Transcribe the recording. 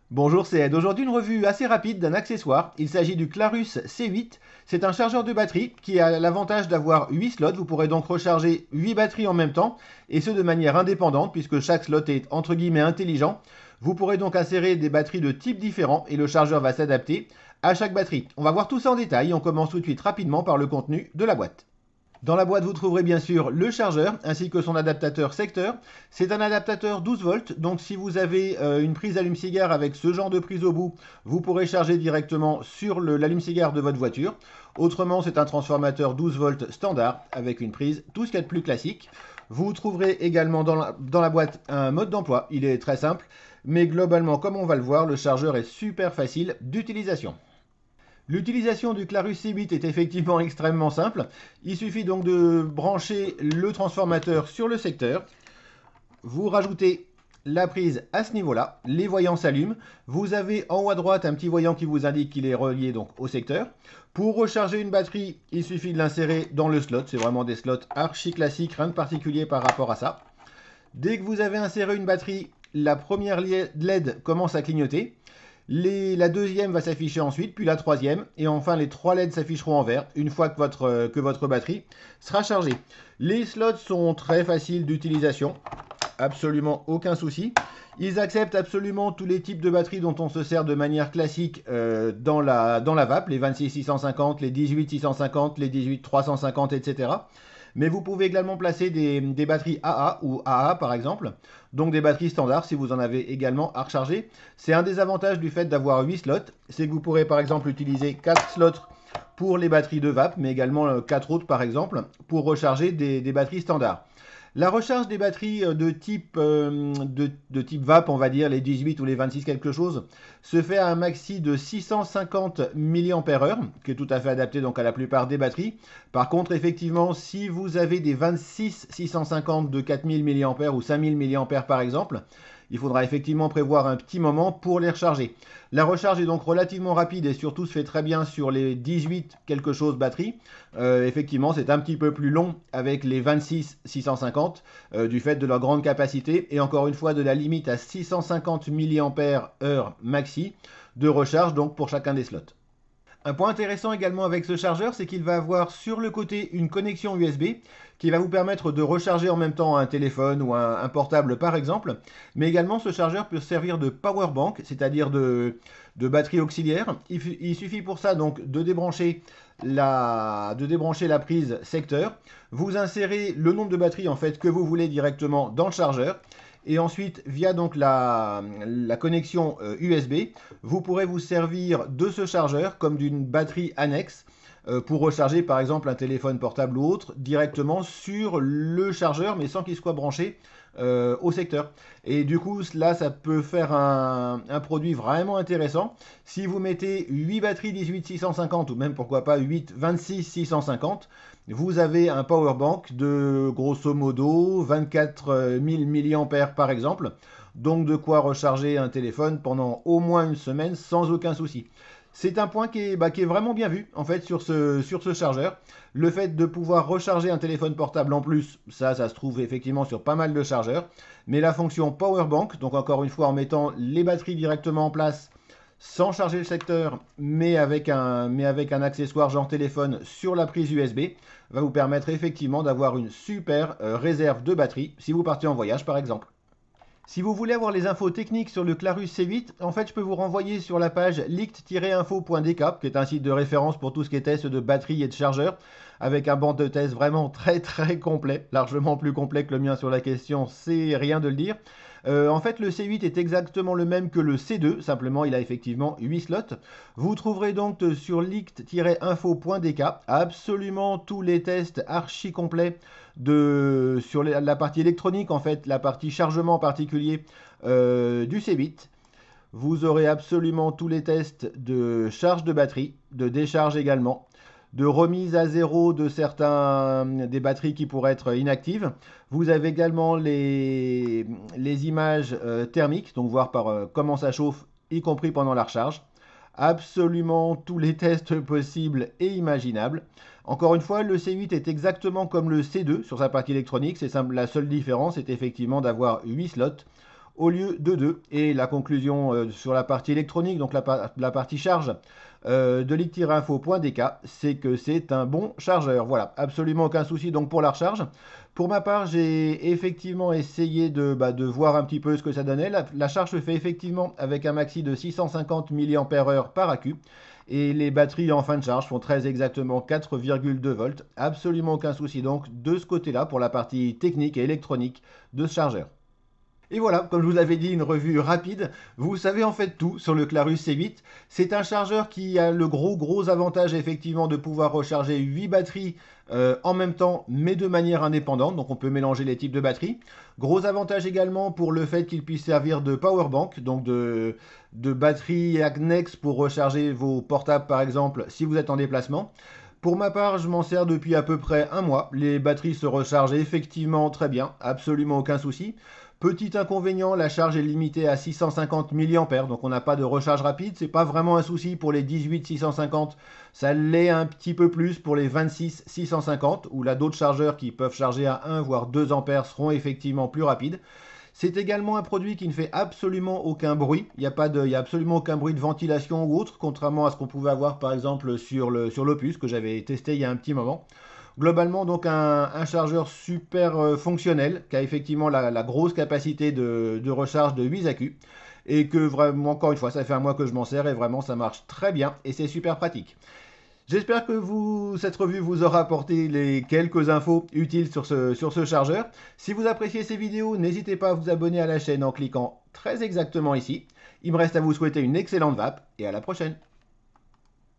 Bonjour, c'est Ed. Aujourd'hui, une revue assez rapide d'un accessoire. Il s'agit du Clarus C8. C'est un chargeur de batterie qui a l'avantage d'avoir 8 slots. Vous pourrez donc recharger 8 batteries en même temps, et ce de manière indépendante, puisque chaque slot est entre guillemets intelligent. Vous pourrez donc insérer des batteries de types différents, et le chargeur va s'adapter à chaque batterie. On va voir tout ça en détail. On commence tout de suite rapidement par le contenu de la boîte. Dans la boîte, vous trouverez bien sûr le chargeur ainsi que son adaptateur secteur. C'est un adaptateur 12 volts, donc si vous avez une prise allume-cigare avec ce genre de prise au bout, vous pourrez charger directement sur l'allume-cigare de votre voiture. Autrement, c'est un transformateur 12 volts standard avec une prise tout ce qu'il y a de plus classique. Vous trouverez également dans la boîte un mode d'emploi. Il est très simple, mais globalement, comme on va le voir, le chargeur est super facile d'utilisation. L'utilisation du Clarus C8 est effectivement extrêmement simple. Il suffit donc de brancher le transformateur sur le secteur. Vous rajoutez la prise à ce niveau-là. Les voyants s'allument. Vous avez en haut à droite un petit voyant qui vous indique qu'il est relié donc au secteur. Pour recharger une batterie, il suffit de l'insérer dans le slot. C'est vraiment des slots archi classiques, rien de particulier par rapport à ça. Dès que vous avez inséré une batterie, la première LED commence à clignoter. La deuxième va s'afficher ensuite, puis la troisième, et enfin les trois LED s'afficheront en vert une fois que votre batterie sera chargée. Les slots sont très faciles d'utilisation, absolument aucun souci. Ils acceptent absolument tous les types de batteries dont on se sert de manière classique dans la vape, les 26 650, les 18 650, les 18 350, etc. Mais vous pouvez également placer des batteries AA ou AA par exemple, donc des batteries standards si vous en avez également à recharger. C'est un des avantages du fait d'avoir 8 slots, c'est que vous pourrez par exemple utiliser 4 slots pour les batteries de vape, mais également 4 autres par exemple, pour recharger des batteries standards. La recharge des batteries de type vape, on va dire les 18 ou les 26 quelque chose, se fait à un maxi de 650 mAh, qui est tout à fait adapté donc à la plupart des batteries. Par contre, effectivement, si vous avez des 26 650 de 4000 mAh ou 5000 mAh par exemple, il faudra effectivement prévoir un petit moment pour les recharger. La recharge est donc relativement rapide et surtout se fait très bien sur les 18 quelque chose batteries. Effectivement, c'est un petit peu plus long avec les 26 650 du fait de leur grande capacité et encore une fois de la limite à 650 mAh maxi de recharge donc pour chacun des slots. Un point intéressant également avec ce chargeur, c'est qu'il va avoir sur le côté une connexion USB qui va vous permettre de recharger en même temps un téléphone ou un portable par exemple. Mais également ce chargeur peut servir de power bank, c'est-à-dire de batterie auxiliaire. Il suffit pour ça donc de débrancher la prise secteur. Vous insérez le nombre de batteries en fait que vous voulez directement dans le chargeur. Et ensuite, via donc la connexion USB, vous pourrez vous servir de ce chargeur comme d'une batterie annexe pour recharger par exemple un téléphone portable ou autre directement sur le chargeur mais sans qu'il soit branché au secteur. Et du coup, là, ça peut faire un produit vraiment intéressant. Si vous mettez 8 batteries 18 650 ou même pourquoi pas 8 26 650, vous avez un power bank de grosso modo 24 000 mAh par exemple. Donc de quoi recharger un téléphone pendant au moins une semaine sans aucun souci. C'est un point qui est vraiment bien vu en fait sur ce chargeur. Le fait de pouvoir recharger un téléphone portable en plus, ça se trouve effectivement sur pas mal de chargeurs. Mais la fonction Power Bank, donc encore une fois en mettant les batteries directement en place sans charger le secteur, mais avec un accessoire genre téléphone sur la prise USB, va vous permettre effectivement d'avoir une super réserve de batterie si vous partez en voyage par exemple. Si vous voulez avoir les infos techniques sur le Clarus C8, en fait, je peux vous renvoyer sur la page lict-info.dk, qui est un site de référence pour tout ce qui est test de batterie et de chargeur, avec un banc de tests vraiment très très complet, largement plus complet que le mien sur la question, c'est rien de le dire. En fait, le C8 est exactement le même que le C2, simplement il a effectivement 8 slots. Vous trouverez donc sur lict-info.dk absolument tous les tests archi complets sur la partie électronique, en fait, la partie chargement en particulier du C8. Vous aurez absolument tous les tests de charge de batterie, de décharge également, de remise à zéro de des batteries qui pourraient être inactives. Vous avez également les images thermiques, donc voir comment ça chauffe, y compris pendant la recharge. Absolument tous les tests possibles et imaginables. Encore une fois, le C8 est exactement comme le C2 sur sa partie électronique. C'est simple, la seule différence est effectivement d'avoir 8 slots au lieu de 2. Et la conclusion sur la partie électronique, donc la partie charge de ligue-info.dk, c'est que c'est un bon chargeur. Voilà, absolument aucun souci donc pour la recharge. Pour ma part, j'ai effectivement essayé de voir un petit peu ce que ça donnait. La charge se fait effectivement avec un maxi de 650 mAh par accu. Et les batteries en fin de charge font très exactement 4,2 volts. Absolument aucun souci donc de ce côté-là pour la partie technique et électronique de ce chargeur. Et voilà, comme je vous l'avais dit, une revue rapide. Vous savez en fait tout sur le Clarus C8. C'est un chargeur qui a le gros avantage effectivement de pouvoir recharger 8 batteries en même temps, mais de manière indépendante. Donc on peut mélanger les types de batteries. Gros avantage également pour le fait qu'il puisse servir de power bank, donc de batterie annexe pour recharger vos portables par exemple si vous êtes en déplacement. Pour ma part, je m'en sers depuis à peu près un mois. Les batteries se rechargent effectivement très bien, absolument aucun souci. Petit inconvénient, la charge est limitée à 650 mAh, donc on n'a pas de recharge rapide. C'est pas vraiment un souci pour les 18 650, ça l'est un petit peu plus pour les 26 650, où là d'autres chargeurs qui peuvent charger à 1 voire 2 ampères seront effectivement plus rapides. C'est également un produit qui ne fait absolument aucun bruit. Il n'y a absolument aucun bruit de ventilation ou autre, contrairement à ce qu'on pouvait avoir par exemple sur l'Opus que j'avais testé il y a un petit moment. Globalement, donc un chargeur super fonctionnel qui a effectivement la grosse capacité de recharge de 8 accus. Et que vraiment, encore une fois, ça fait un mois que je m'en sers et vraiment ça marche très bien et c'est super pratique. J'espère que cette revue vous aura apporté les quelques infos utiles sur ce chargeur. Si vous appréciez ces vidéos, n'hésitez pas à vous abonner à la chaîne en cliquant très exactement ici. Il me reste à vous souhaiter une excellente vape et à la prochaine.